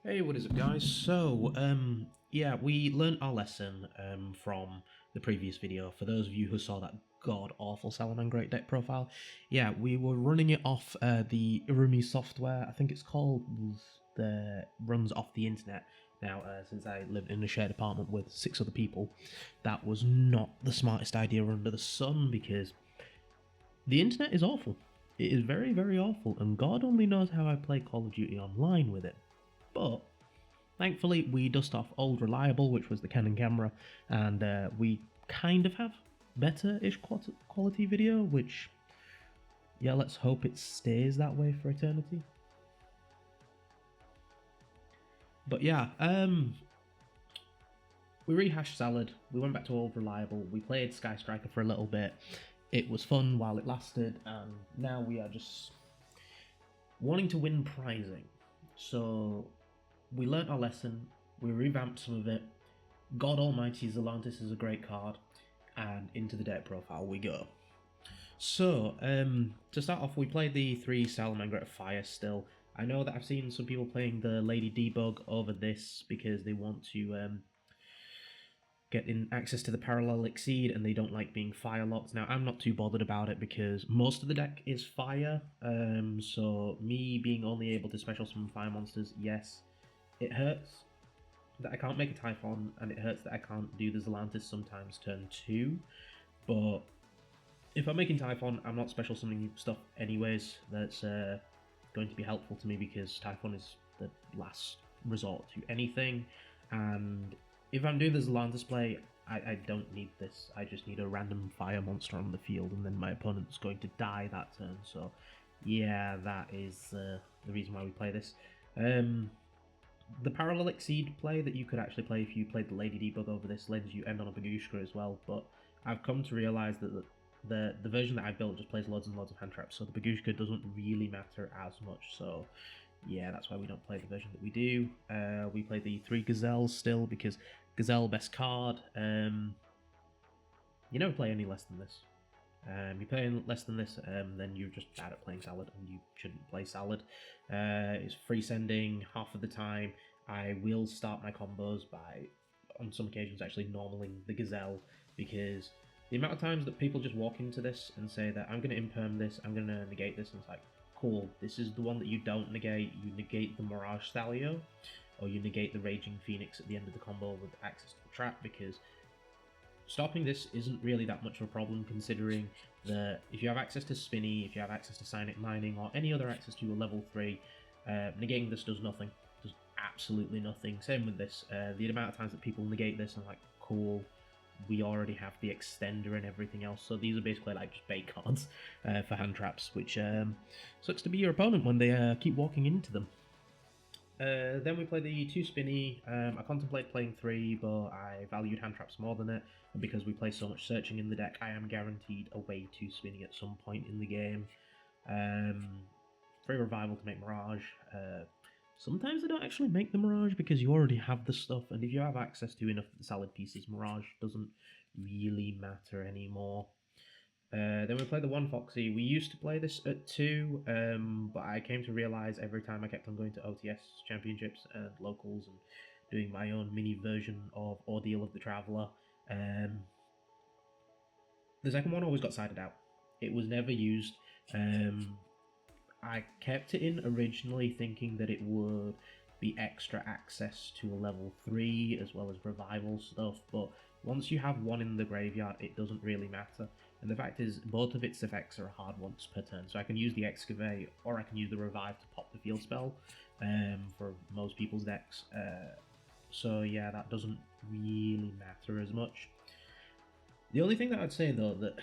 Hey, what is up, guys? So, yeah, we learnt our lesson from the previous video. For those of you who saw that god-awful Salamangreat deck profile, yeah, we were running it off the Irumi software. I think it's called, that runs off the internet. Now, since I lived in a shared apartment with 6 other people, that was not the smartest idea under the sun, because the internet is awful. It is very, very awful, and God only knows how I play Call of Duty Online with it. But thankfully, we dust off old reliable, which was the Canon camera, and we kind of have better-ish quality video, which, yeah, let's hope it stays that way for eternity. But yeah, we rehashed Salad, we went back to old reliable, we played Sky Striker for a little bit. It was fun while it lasted, and now we are just wanting to win prizing. So we learnt our lesson, we revamped some of it. God Almighty Zelantis is a great card, and into the deck profile we go. So, to start off, we played the 3 Salamangreat Fire still. I know that I've seen some people playing the Lady Debug over this because they want to get in access to the Parallel Exceed and they don't like being fire locked. Now, I'm not too bothered about it because most of the deck is fire, so me being only able to special summon fire monsters, yes, it hurts that I can't make a Typhon, and it hurts that I can't do the Zelantis sometimes turn 2, but if I'm making Typhon, I'm not special summoning stuff anyways. That's going to be helpful to me because Typhon is the last resort to anything, and if I'm doing the Zelantis play, I don't need this. I just need a random fire monster on the field, and then my opponent's going to die that turn, so yeah, that is the reason why we play this. The Parallel Exceed play that you could actually play if you played the Lady Debug over this lets you end on a Bagushka as well, but I've come to realise that the version that I built just plays loads and loads of hand traps, so the Bagushka doesn't really matter as much, so yeah, that's why we don't play the version that we do. We play the 3 Gazelles still, because Gazelle, best card. You never play any less than this. You play less than this, then you're just bad at playing Salad, and you shouldn't play Salad. It's free sending half of the time. I will start my combos by, on some occasions, actually normaling the Gazelle, because the amount of times that people just walk into this and say that I'm going to imperm this, I'm going to negate this, and it's like, cool, this is the one that you don't negate. You negate the Mirage Thalio, or you negate the Raging Phoenix at the end of the combo with access to the trap, because stopping this isn't really that much of a problem, considering that if you have access to Spinny, if you have access to Psionic Mining, or any other access to a level 3, negating this does nothing. Does absolutely nothing. Same with this. The amount of times that people negate this, I'm like, cool, we already have the extender and everything else, so these are basically like just bait cards for hand traps, which sucks to be your opponent when they keep walking into them. Then we play the 2 Spinny. I contemplate playing 3, but I valued hand traps more than it, and because we play so much searching in the deck, I am guaranteed a way 2 Spinny at some point in the game. 3 Revival to make Mirage. Sometimes I don't actually make the Mirage because you already have the stuff, and if you have access to enough of the Salad pieces, Mirage doesn't really matter anymore. Then we play the 1 Foxy. We used to play this at 2, but I came to realise every time I kept on going to OTS championships and locals and doing my own mini version of Ordeal of the Traveller, the second one always got sided out. It was never used. I kept it in originally thinking that it would be extra access to a level 3 as well as revival stuff, but once you have 1 in the graveyard, it doesn't really matter. And the fact is, both of its effects are hard once per turn, so I can use the Excavate or I can use the Revive to pop the field spell for most people's decks. So yeah, that doesn't really matter as much. The only thing that I'd say though that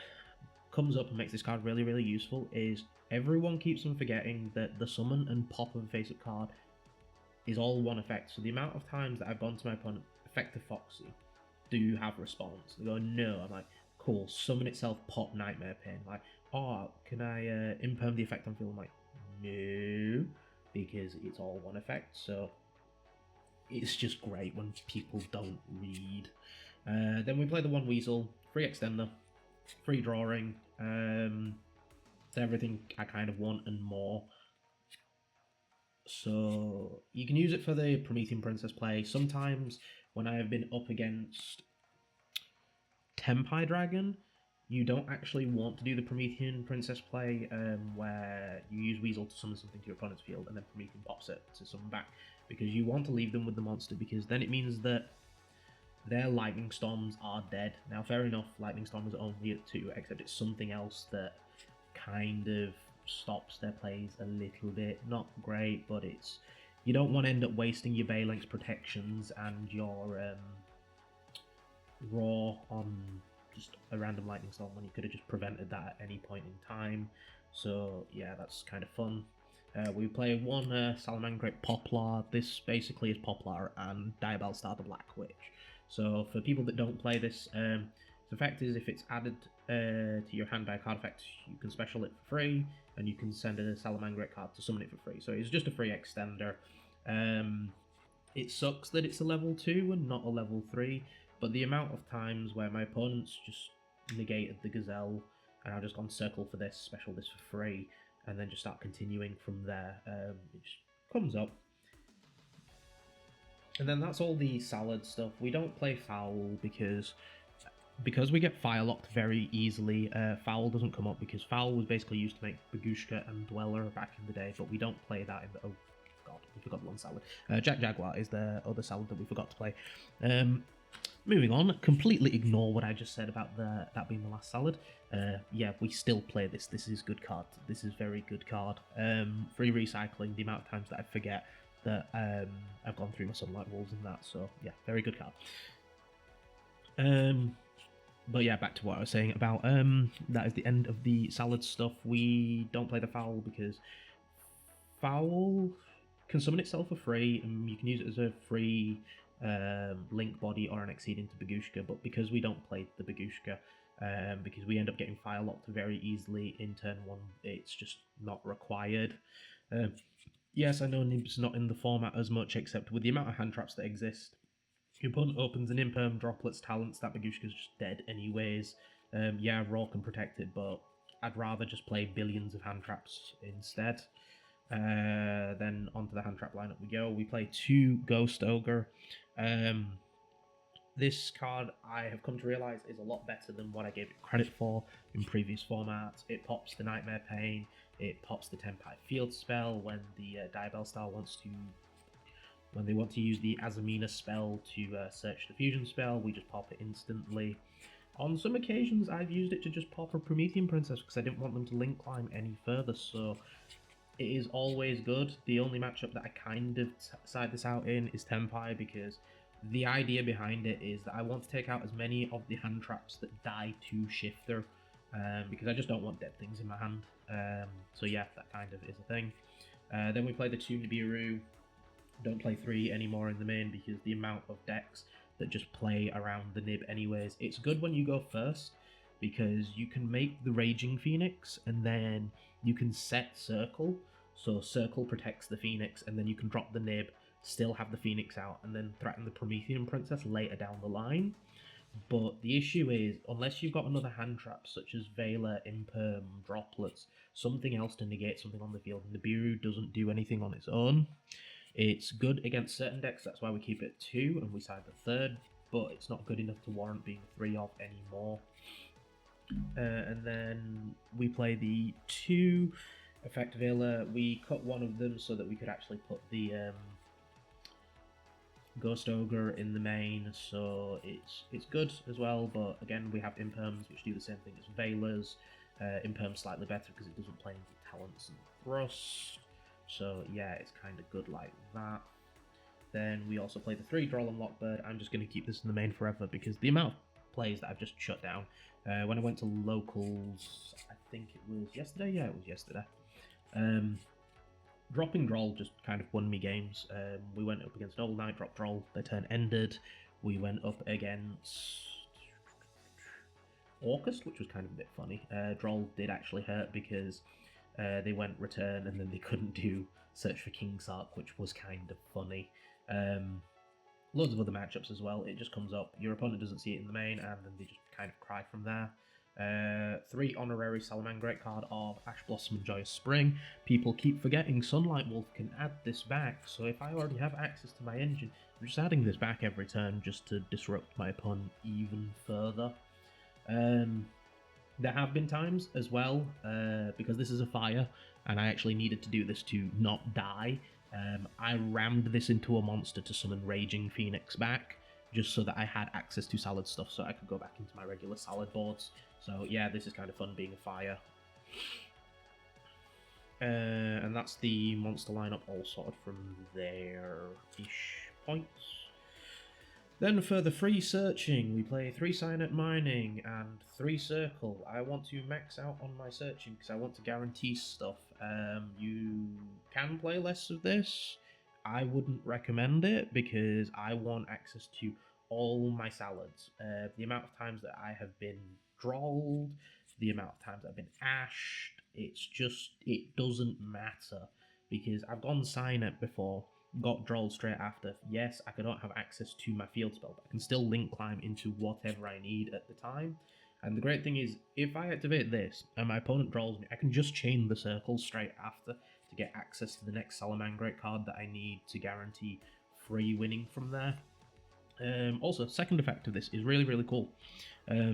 comes up and makes this card really, really useful is everyone keeps on forgetting that the summon and pop of a face-up card is all 1 effect. So the amount of times that I've gone to my opponent, Effective Foxy, do you have response? They go, no. I'm like, cool, summon itself, pop Nightmare Pain. Like, oh, can I imperm the effect on field? I'm like, no, because it's all 1 effect. So it's just great when people don't read. Then we play the 1 Weasel, free extender, free drawing, it's everything I kind of want and more. So you can use it for the Promethean Princess play. Sometimes when I have been up against Tempai Dragon, you don't actually want to do the Promethean Princess play where you use Weasel to summon something to your opponent's field and then Promethean pops it to summon back, because you want to leave them with the monster, because then it means that their Lightning Storms are dead. Now, fair enough, Lightning Storm is only at 2, except it's something else that kind of stops their plays a little bit. Not great, but it's... You don't want to end up wasting your Balinx protections and your Raw on just a random Lightning Storm when you could have just prevented that at any point in time. So, yeah, that's kind of fun. We play one Salamangreat Poplar. This basically is Poplar and Diabellstar the Black Witch. So for people that don't play this, its effect is if it's added to your hand by a card effect, you can special it for free, and you can send a Salamangreat card to summon it for free. So it's just a free extender. It sucks that it's a level 2 and not a level 3, but the amount of times where my opponents just negated the Gazelle, and I've just gone circle for this, special this for free, and then just start continuing from there, it just comes up. And then that's all the salad stuff. We don't play Foul because we get fire locked very easily. Foul doesn't come up because Foul was basically used to make Bagushka and Dweller back in the day, but we don't play that in the... Oh god, we forgot one salad. Jack Jaguar is the other salad that we forgot to play. Moving on, completely ignore what I just said about that being the last salad. Yeah, we still play this. This is good card. This is very good card. Free recycling, the amount of times that I forget that I've gone through my Sunlight Wolves in that, so yeah, very good card. But yeah, back to what I was saying about that is the end of the salad stuff. We don't play the Foul because Foul can summon itself for free, and you can use it as a free link body or an exceed into Bagushka, but because we don't play the Bagushka, because we end up getting fire locked very easily in turn 1, it's just not required. Yes, I know Nib's not in the format as much, except with the amount of hand traps that exist. Your opponent opens an Imperm, Droplets, Talents, that Bagushka's just dead anyways. Yeah, Raw can protect it, but I'd rather just play billions of hand traps instead. Then onto the hand trap lineup we go. We play 2 Ghost Ogre. This card, I have come to realise, is a lot better than what I gave it credit for in previous formats. It pops the Nightmare Pain, it pops the Tempai Field spell when the Diabellstar wants to... When they want to use the Azamina spell to search the fusion spell, we just pop it instantly. On some occasions, I've used it to just pop a Promethean Princess because I didn't want them to link climb any further, so it is always good. The only matchup that I kind of side this out in is Tempai, because the idea behind it is that I want to take out as many of the hand traps that die to Shifter, because I just don't want dead things in my hand. So yeah, that kind of is a thing. Then we play the 2 Nibiru. Don't play 3 anymore in the main because the amount of decks that just play around the Nib anyways. It's good when you go first because you can make the Raging Phoenix and then you can set Circle. So Circle protects the Phoenix and then you can drop the Nib, still have the Phoenix out, and then threaten the Promethean Princess later down the line. But the issue is, unless you've got another hand trap such as Veiler, Imperm, Droplets, something else to negate something on the field, Nibiru doesn't do anything on its own. It's good against certain decks, that's why we keep it 2 and we side the 3rd, but it's not good enough to warrant being 3 of anymore. And then we play the 2 Effect Veiler. We cut one of them so that we could actually put the Ghost Ogre in the main, so it's good as well, but again we have Imperms which do the same thing as Veilers. Imperm's slightly better because it doesn't play into Talents and Thrust. So yeah, it's kind of good like that. Then we also play the 3 Droll and Lockbird. I'm just going to keep this in the main forever because the amount of plays that I've just shut down. When I went to locals, I think it was yesterday? Yeah, it was yesterday. Dropping Droll just kind of won me games. We went up against Old Knight, dropped Droll, their turn ended. We went up against Orcust, which was kind of a bit funny. Droll did actually hurt because they went return and then they couldn't do Search for Kingsark, which was kind of funny. Loads of other matchups as well. It just comes up, your opponent doesn't see it in the main, and then they just kind of cry from there. 3 honorary Salamangreat card of Ash Blossom and Joyous Spring. People keep forgetting Sunlight Wolf can add this back, so if I already have access to my engine, I'm just adding this back every turn just to disrupt my opponent even further. There have been times as well, because this is a fire, and I actually needed to do this to not die. I rammed this into a monster to summon Raging Phoenix back, just so that I had access to salad stuff so I could go back into my regular salad boards. So yeah, this is kind of fun being a fire. And that's the monster lineup all sorted from there-ish points. Then for the free searching, we play 3 Cyanide Mining and 3 Circle. I want to max out on my searching because I want to guarantee stuff. You can play less of this. I wouldn't recommend it because I want access to all my salads. The amount of times that I have been drolled, the amount of times I've been ashed, it doesn't matter because I've gone Cyanide before, got drolled straight after. Yes, I don't have access to my field spell, but I can still link climb into whatever I need at the time. And the great thing is, if I activate this and my opponent drolls me, I can just chain the circle straight after to get access to the next Salamangreat card that I need to guarantee free winning from there. Also, second effect of this is really, really cool.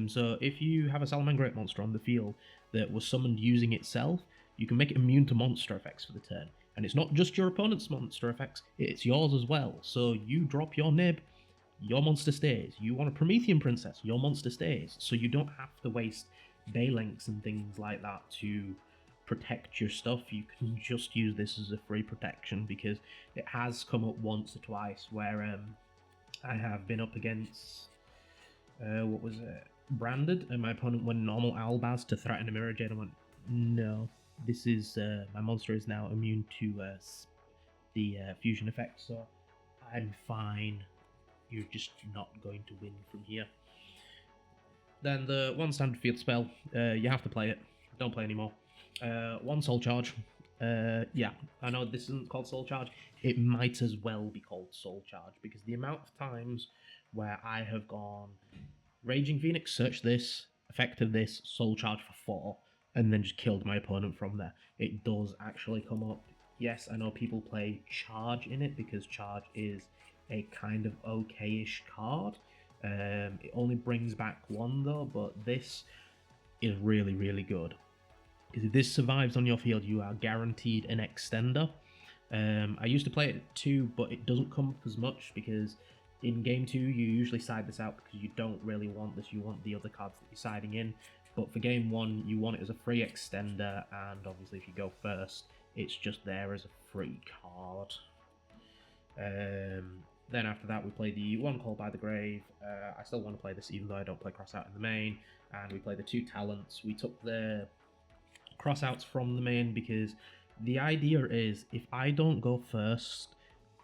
So if you have a Salamangreat monster on the field that was summoned using itself, you can make it immune to monster effects for the turn. And it's not just your opponent's monster effects, it's yours as well. So you drop your nib, your monster stays. You want a Promethean Princess, your monster stays. So you don't have to waste Balinks and things like that to protect your stuff. You can just use this as a free protection because it has come up once or twice where I have been up against, what was it, Branded, and my opponent went normal Albaz to threaten a Mirror Jade and went, no. This is, my monster is now immune to the fusion effect, so I'm fine. You're just not going to win from here. Then the 1 standard field spell, you have to play it. Don't play anymore. 1 Soul Charge. Yeah, I know this isn't called Soul Charge. It might as well be called Soul Charge, because the amount of times where I have gone Raging Phoenix, search this, effect of this, Soul Charge for 4, and then just killed my opponent from there. It does actually come up. Yes, I know people play Charge in it because Charge is a kind of okay-ish card. It only brings back 1 though, but this is really, really good. Because if this survives on your field, you are guaranteed an extender. I used to play it at 2, but it doesn't come up as much because in game 2 you usually side this out because you don't really want this, you want the other cards that you're siding in. But for game 1, you want it as a free extender, and obviously if you go first, it's just there as a free card. Then after that, we play the 1 Call by the Grave. I still want to play this even though I don't play Crossout in the main. And we play the 2 Talents. We took the Crossouts from the main because the idea is if I don't go first,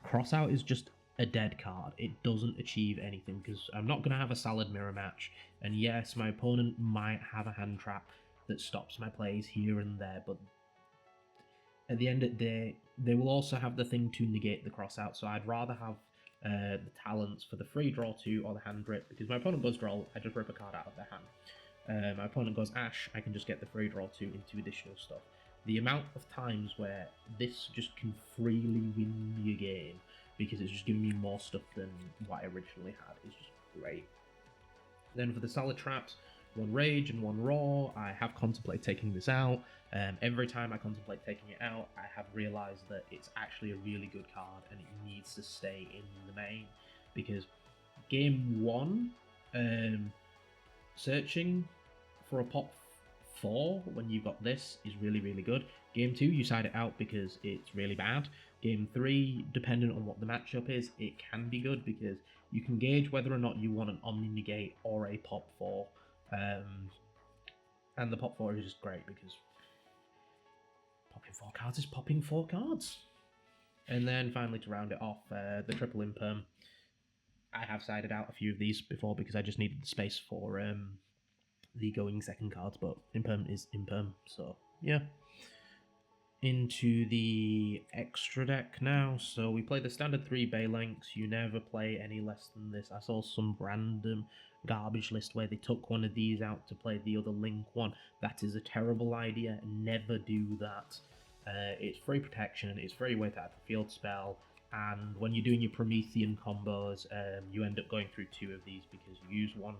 Crossout is just a dead card. It doesn't achieve anything because I'm not going to have a Salad Mirror match. And yes, my opponent might have a hand trap that stops my plays here and there, but at the end of the day, they will also have the thing to negate the Crossout, so I'd rather have the Talents for the free draw 2 or the hand rip, because my opponent goes draw, I just rip a card out of their hand. My opponent goes Ash, I can just get the free draw 2 into additional stuff. The amount of times where this just can freely win me a game, because it's just giving me more stuff than what I originally had, is just great. Then for the Salad Traps, 1 Rage and 1 Raw, I have contemplated taking this out. Every time I contemplate taking it out, I have realised that it's actually a really good card and it needs to stay in the main. Because game 1, searching for a pop 4 when you've got this is really, really good. Game 2, you side it out because it's really bad. Game 3, depending on what the matchup is, it can be good because you can gauge whether or not you want an Omni Negate or a pop 4. And the pop 4 is just great because popping 4 cards is popping 4 cards. And then finally to round it off, the triple Imperm. I have sided out a few of these before because I just needed the space for the going second cards, but Imperm is Imperm, so yeah. into the extra deck now. So we play the standard 3 Baelinks. You never play any less than this. I saw some random garbage list where they took one of these out to play the other Link one. That is a terrible idea. Never do that. It's free protection, it's free way to add a field spell, and when you're doing your Promethean combos, you end up going through 2 of these because you use one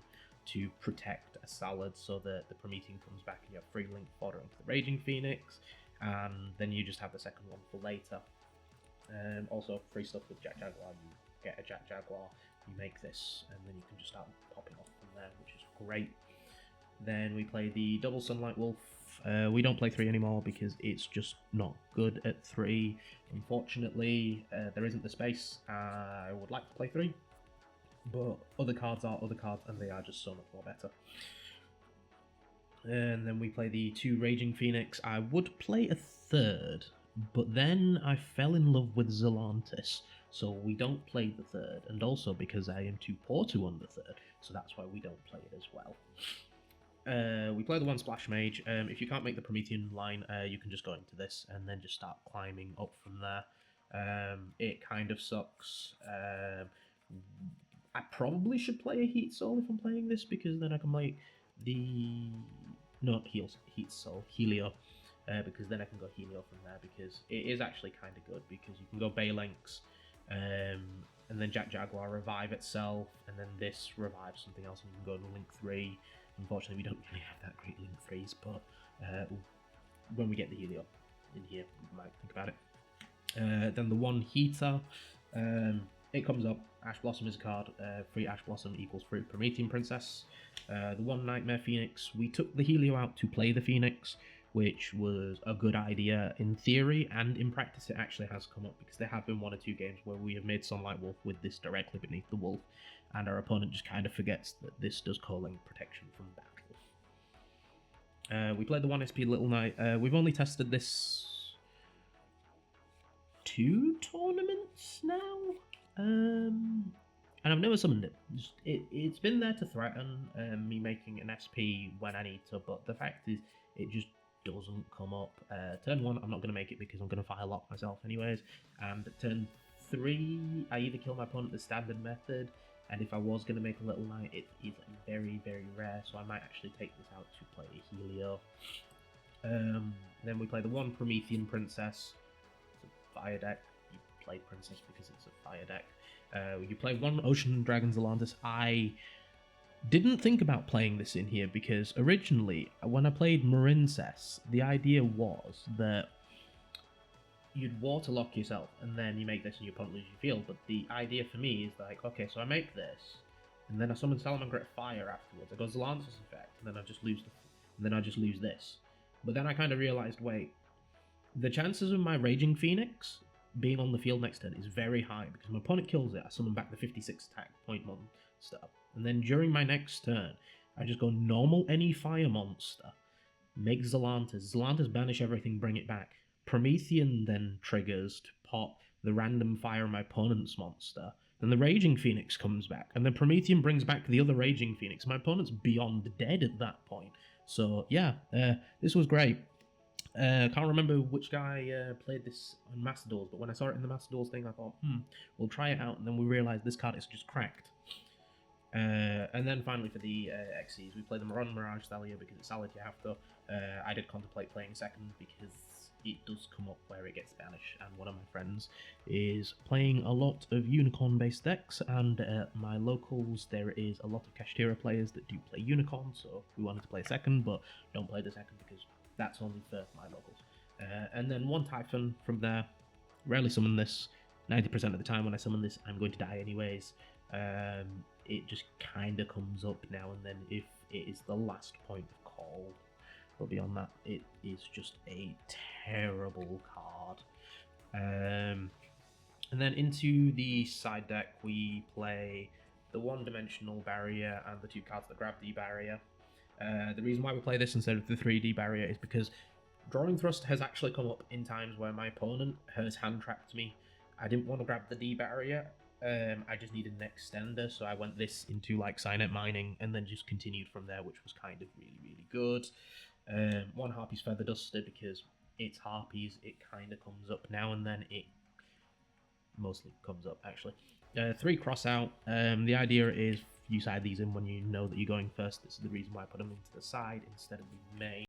to protect a salad so that the Promethean comes back and you have free Link fodder into the Raging Phoenix, and then you just have the second one for later. Also, free stuff with Jack Jaguar. You get a Jack Jaguar, you make this, and then you can just start popping off from there, which is great. Then we play the double Sunlight Wolf. We don't play 3 anymore because it's just not good at 3. Unfortunately, there isn't the space. I would like to play 3, but other cards are other cards, and they are just so much more better. And then we play the 2 Raging Phoenix. I would play a 3rd, but then I fell in love with Zelantis, so we don't play the 3rd, and also because I am too poor to run the 3rd, so that's why we don't play it as well. We play the 1 Splash Mage. If you can't make the Promethean line, you can just go into this and then just start climbing up from there. It kind of sucks. I probably should play a Heat Soul if I'm playing this, because then I can make the... not Heat Soul, Helio. Because then I can go Helio from there, because it is actually kind of good, because you can go Baelinks, and then Jack Jaguar revive itself, and then this revives something else, and you can go to Link 3. Unfortunately, we don't really have that great Link 3s, but when we get the Helio in here, we might think about it. Then the 1 Heater, it comes up, Ash Blossom is a card, free Ash Blossom equals free Promethean Princess. The 1 Nightmare Phoenix, we took the Helio out to play the Phoenix, which was a good idea in theory, and in practice it actually has come up, because there have been 1 or 2 games where we have made Sunlight Wolf with this directly beneath the Wolf, and our opponent just kind of forgets that this does calling protection from battle. We played the 1 SP Little Knight. We've only tested this 2 tournaments now, and I've never summoned it. It's been there to threaten me making an SP when I need to, but the fact is, it just doesn't come up. Turn 1, I'm not going to make it because I'm going to fire lock myself anyways, and turn 3, I either kill my opponent the standard method, and if I was going to make a Little Knight, it is very, very rare, so I might actually take this out to play a Helio. Then we play the 1 Promethean Princess. It's a fire deck. You play Princess because it's a fire deck. You play 1 Ocean Dragon Zelantis. I didn't think about playing this in here because originally, when I played Marincess, the idea was that you'd waterlock yourself, and then you make this and your opponent loses your field, but the idea for me is like, okay, so I make this, and then I summon Salamangreat Fire afterwards. I go Zelantis effect, and then I just lose this. But then I kind of realised, wait, the chances of my Raging Phoenix being on the field next turn is very high, because my opponent kills it, I summon back the 56 attack point monster, and then during my next turn, I just go normal any fire monster, make Zelantis banish everything, bring it back. Promethean then triggers to pop the random fire on my opponent's monster. Then the Raging Phoenix comes back, and then Promethean brings back the other Raging Phoenix. My opponent's beyond dead at that point. So yeah, this was great. Can't remember which guy played this on Master Duels, but when I saw it in the Master Duels thing, I thought, we'll try it out, and then we realised this card is just cracked. And then finally for the XCs, we play the Mirage Thalia because it's solid, you have to. I did contemplate playing second because it does come up where it gets banished, and one of my friends is playing a lot of Unicorn-based decks, and at my locals there is a lot of Kashtira players that do play Unicorn, so we wanted to play second, but don't play the second because that's only for my locals. And then 1 Typhon from there. Rarely summon this. 90% of the time when I summon this, I'm going to die anyways. It just kind of comes up now and then if it is the last point of call. But beyond that, it is just a terrible card. And then into the side deck, we play the 1-dimensional barrier and the 2 cards that grab the barrier. The reason why we play this instead of the 3D barrier is because Drawing Thrust has actually come up in times where my opponent has hand-trapped me. I didn't want to grab the D barrier. I just needed an extender, so I went this into like Cynet Mining and then just continued from there, which was kind of really, really good. 1 Harpy's Feather Duster because it's harpies. It kind of comes up now and then. It mostly comes up, actually. 3 cross out. The idea is you side these in when you know that you're going first. This is the reason why I put them into the side instead of the main.